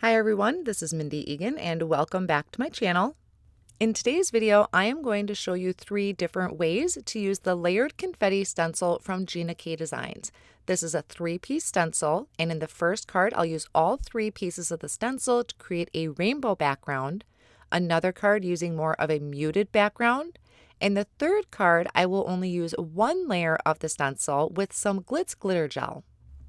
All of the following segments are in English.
Hi everyone, this is Mindy Eggen and welcome back to my channel. In today's video, I am going to show you 3 different ways to use the Layered Confetti Stencil from Gina K Designs. This is a 3-piece stencil, and in the first card, I'll use all 3 pieces of the stencil to create a rainbow background, another card using more of a muted background, and the third card, I will only use 1 layer of the stencil with some Glitz glitter gel.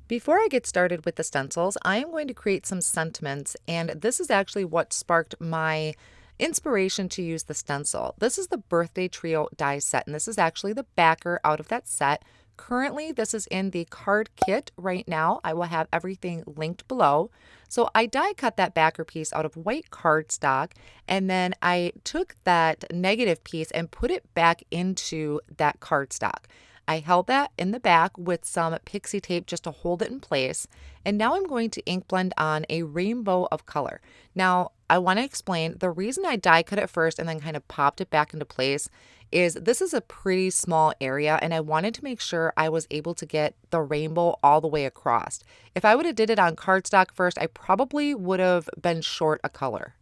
Before I get started with the stencils, I am going to create some sentiments, and this is actually what sparked my inspiration to use the stencil. This is the Birthday Trio die set, and this is actually the backer out of that set. Currently, this is in the card kit right now. I will have everything linked below. So I die cut that backer piece out of white cardstock, and then I took that negative piece and put it back into that cardstock. I held that in the back with some pixie tape just to hold it in place. And now I'm going to ink blend on a rainbow of color. Now, I want to explain the reason I die cut it first and then kind of popped it back into place is this is a pretty small area and I wanted to make sure I was able to get the rainbow all the way across. If I would have did it on cardstock first, I probably would have been short a color.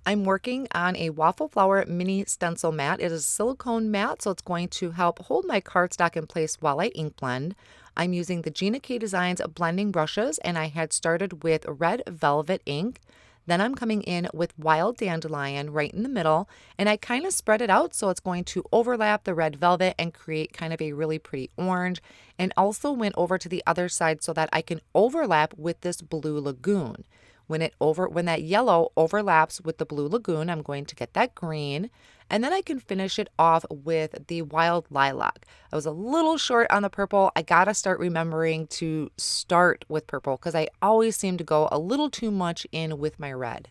I'm working on a waffle flower mini stencil mat. It is a silicone mat, so it's going to help hold my cardstock in place while I ink blend. I'm using the Gina K Designs blending brushes, and I had started with red velvet ink. Then I'm coming in with wild dandelion right in the middle, and I kind of spread it out so it's going to overlap the red velvet and create kind of a really pretty orange, and also went over to the other side so that I can overlap with this blue lagoon. When that yellow overlaps with the blue lagoon, I'm going to get that green, and then I can finish it off with the wild lilac. I was a little short on the purple. I gotta start remembering to start with purple because I always seem to go a little too much in with my red.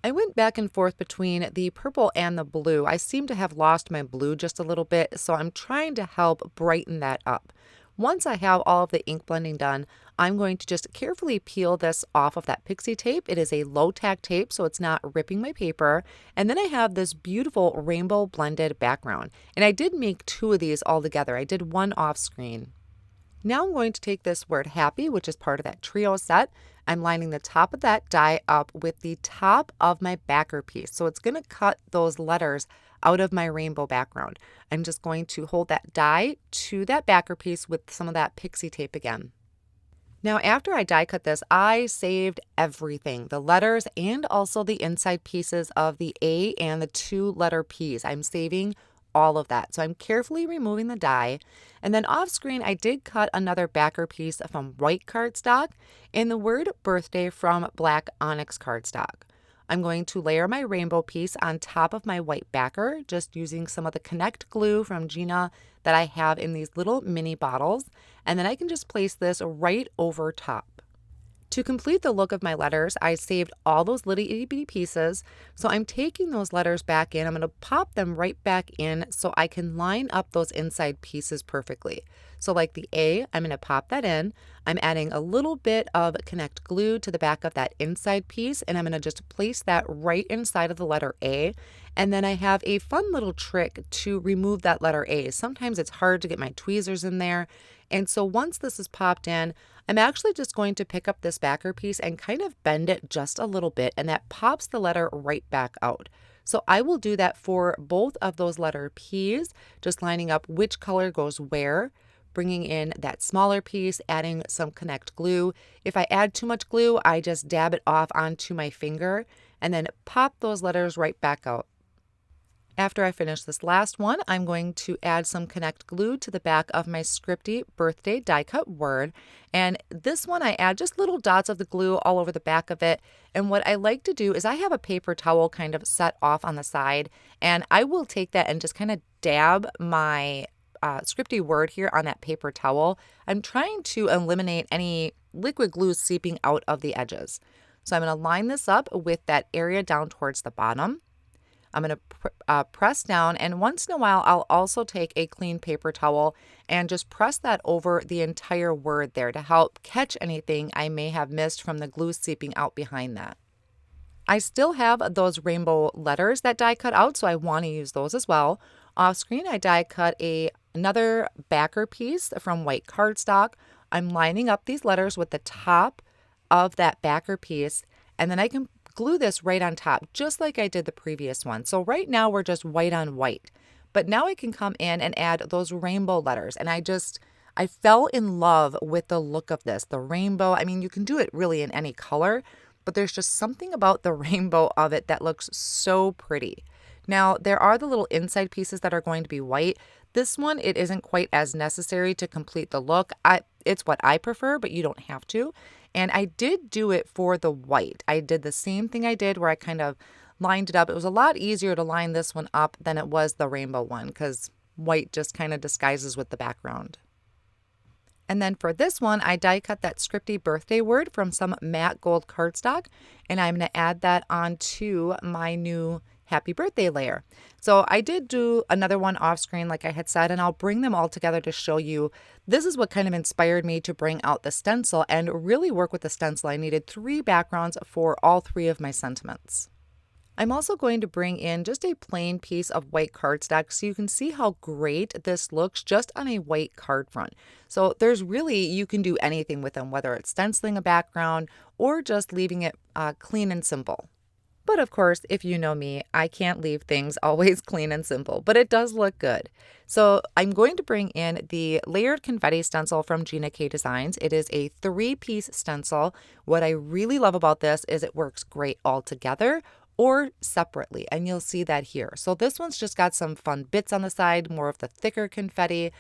I went back and forth between the purple and the blue. I seem to have lost my blue just a little bit, so I'm trying to help brighten that up. Once I have all of the ink blending done, I'm going to just carefully peel this off of that pixie tape. It is a low tack tape, so it's not ripping my paper. And then I have this beautiful rainbow blended background. And I did make 2 of these all together. I did one off screen. Now I'm going to take this word happy, which is part of that trio set. I'm lining the top of that die up with the top of my backer piece. So it's going to cut those letters out of my rainbow background. I'm just going to hold that die to that backer piece with some of that pixie tape again. Now, after I die cut this, I saved everything, the letters and also the inside pieces of the A and the 2 letter P's. I'm saving all of that. So I'm carefully removing the die. And then off screen, I did cut another backer piece from white cardstock and the word birthday from black Onyx cardstock. I'm going to layer my rainbow piece on top of my white backer, just using some of the Connect glue from Gina that I have in these little mini bottles. And then I can just place this right over top. To complete the look of my letters, I saved all those little itty bitty pieces. So I'm taking those letters back in. I'm going to pop them right back in so I can line up those inside pieces perfectly. So like the A, I'm going to pop that in. I'm adding a little bit of Connect glue to the back of that inside piece, and I'm going to just place that right inside of the letter A. And then I have a fun little trick to remove that letter A. Sometimes it's hard to get my tweezers in there. And so once this is popped in, I'm actually just going to pick up this backer piece and kind of bend it just a little bit, and that pops the letter right back out. So I will do that for both of those letter P's, just lining up which color goes where, bringing in that smaller piece, adding some Connect glue. If I add too much glue, I just dab it off onto my finger and then pop those letters right back out. After I finish this last one, I'm going to add some Connect glue to the back of my scripty birthday die cut word. And this one I add just little dots of the glue all over the back of it. And what I like to do is I have a paper towel kind of set off on the side, and I will take that and just kind of dab my scripty word here on that paper towel. I'm trying to eliminate any liquid glue seeping out of the edges. So I'm going to line this up with that area down towards the bottom. I'm going to press down, and once in a while I'll also take a clean paper towel and just press that over the entire word there to help catch anything I may have missed from the glue seeping out behind that. I still have those rainbow letters that die cut out, so I want to use those as well. Off screen, I die cut another backer piece from white cardstock. I'm lining up these letters with the top of that backer piece, And then I can glue this right on top, just like I did the previous one. So right now we're just white on white. But now I can come in and add those rainbow letters. And I fell in love with the look of this, the rainbow. I mean, you can do it really in any color, but there's just something about the rainbow of it that looks so pretty. Now, there are the little inside pieces that are going to be white. This one, it isn't quite as necessary to complete the look. It's what I prefer, but you don't have to. And I did do it for the white. I did the same thing I did where I kind of lined it up. It was a lot easier to line this one up than it was the rainbow one because white just kind of disguises with the background. And then for this one, I die cut that scripty birthday word from some matte gold cardstock, and I'm going to add that onto my new happy birthday layer. So I did do another one off screen like I had said, and I'll bring them all together to show you. This is what kind of inspired me to bring out the stencil and really work with the stencil. I needed 3 backgrounds for all 3 of my sentiments. I'm also going to bring in just a plain piece of white cardstock so you can see how great this looks just on a white card front. So there's really, you can do anything with them, whether it's stenciling a background or just leaving it clean and simple. But of course, if you know me, I can't leave things always clean and simple, but it does look good. So I'm going to bring in the Layered Confetti Stencil from Gina K Designs. It is a 3-piece stencil. What I really love about this is it works great all together or separately, and you'll see that here. So this one's just got some fun bits on the side, more of the thicker confetti.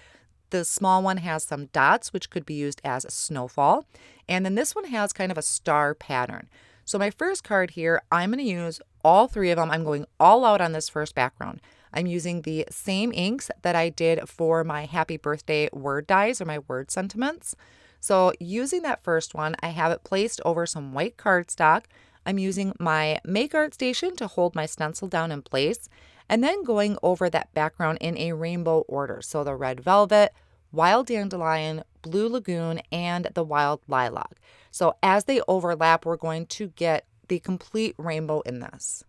The small one has some dots, which could be used as a snowfall. And then this one has kind of a star pattern. So my first card here, I'm going to use all 3 of them. I'm going all out on this first background. I'm using the same inks that I did for my happy birthday word dies or my word sentiments. So using that first one, I have it placed over some white cardstock. I'm using my Make Art Station to hold my stencil down in place, and then going over that background in a rainbow order. So the red velvet, wild dandelion, blue lagoon, and the wild lilac. So as they overlap, we're going to get the complete rainbow in this.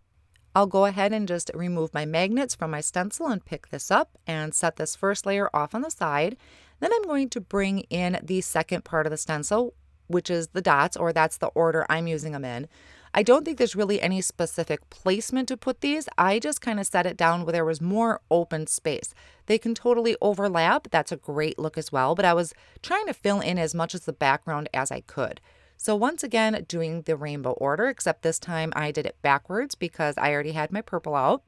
I'll go ahead and just remove my magnets from my stencil and pick this up and set this first layer off on the side. Then I'm going to bring in the second part of the stencil, which is the dots, or that's the order I'm using them in. I don't think there's really any specific placement to put these. I just kind of set it down where there was more open space. They can totally overlap. That's a great look as well, but I was trying to fill in as much of the background as I could. So once again, doing the rainbow order, except this time I did it backwards because I already had my purple out.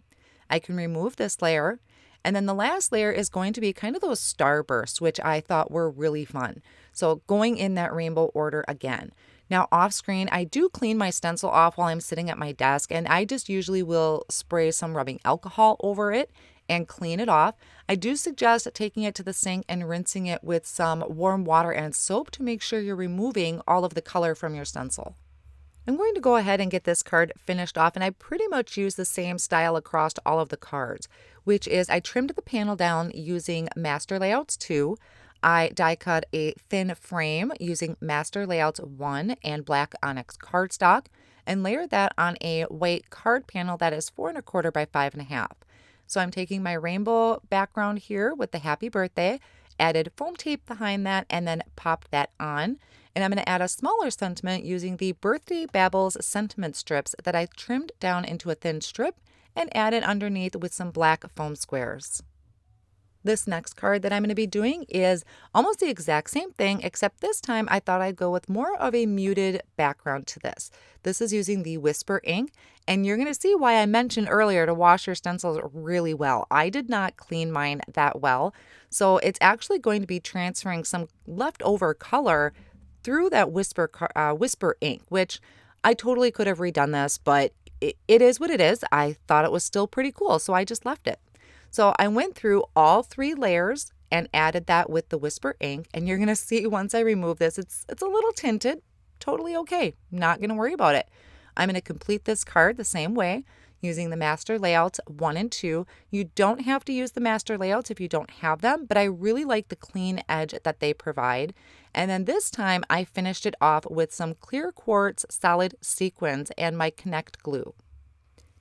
I can remove this layer. And then the last layer is going to be kind of those starbursts, which I thought were really fun. So going in that rainbow order again. Now off screen, I do clean my stencil off while I'm sitting at my desk, and I just usually will spray some rubbing alcohol over it and clean it off. I do suggest taking it to the sink and rinsing it with some warm water and soap to make sure you're removing all of the color from your stencil. I'm going to go ahead and get this card finished off, and I pretty much use the same style across all of the cards, which is I trimmed the panel down using Master Layouts 2. I die cut a thin frame using Master Layouts 1 and black Onyx cardstock and layered that on a white card panel that is 4 1/4 by 5 1/2. So I'm taking my rainbow background here with the happy birthday, added foam tape behind that, and then popped that on. And I'm going to add a smaller sentiment using the Birthday Babble's sentiment strips that I trimmed down into a thin strip and added underneath with some black foam squares. This next card that I'm going to be doing is almost the exact same thing, except this time I thought I'd go with more of a muted background to this. This is using the Whisper ink, and you're going to see why I mentioned earlier to wash your stencils really well. I did not clean mine that well, so it's actually going to be transferring some leftover color through that Whisper ink, which I totally could have redone this, but it is what it is. I thought it was still pretty cool, so I just left it. So I went through all 3 layers and added that with the Whisper ink, and you're going to see once I remove this, it's a little tinted, totally okay, not going to worry about it. I'm going to complete this card the same way using the Master Layouts 1 and 2. You don't have to use the Master Layouts if you don't have them, but I really like the clean edge that they provide. And then this time I finished it off with some clear quartz solid sequins and my Connect glue.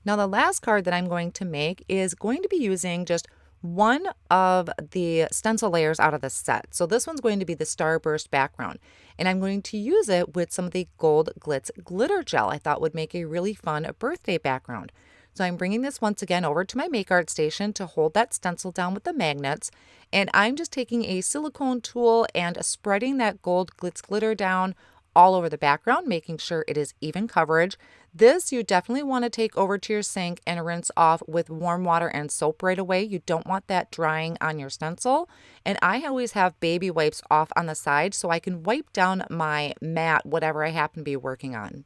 Now the last card that I'm going to make is going to be using just one of the stencil layers out of the set. So this one's going to be the Starburst background, and I'm going to use it with some of the gold Glitz glitter gel I thought would make a really fun birthday background. So I'm bringing this once again over to my Make Art station to hold that stencil down with the magnets, and I'm just taking a silicone tool and spreading that gold Glitz glitter down all over the background, making sure it is even coverage. This you definitely want to take over to your sink and rinse off with warm water and soap right away. You don't want that drying on your stencil. And I always have baby wipes off on the side so I can wipe down my mat, whatever I happen to be working on.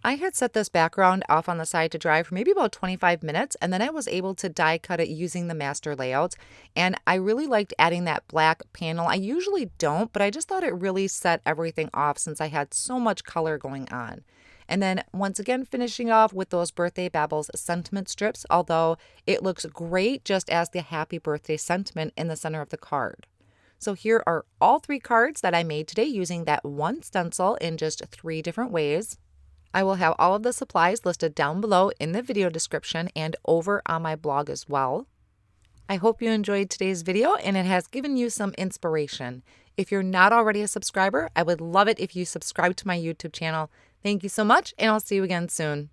I had set this background off on the side to dry for maybe about 25 minutes, and then I was able to die cut it using the master layouts, and I really liked adding that black panel. I usually don't, but I just thought it really set everything off since I had so much color going on. And then once again finishing off with those Birthday Babbles sentiment strips, although it looks great just as the happy birthday sentiment in the center of the card. So here are all 3 cards that I made today using that one stencil in just 3 different ways. I will have all of the supplies listed down below in the video description and over on my blog as well. I hope you enjoyed today's video and it has given you some inspiration. If you're not already a subscriber, I would love it if you subscribe to my YouTube channel. Thank you so much, and I'll see you again soon.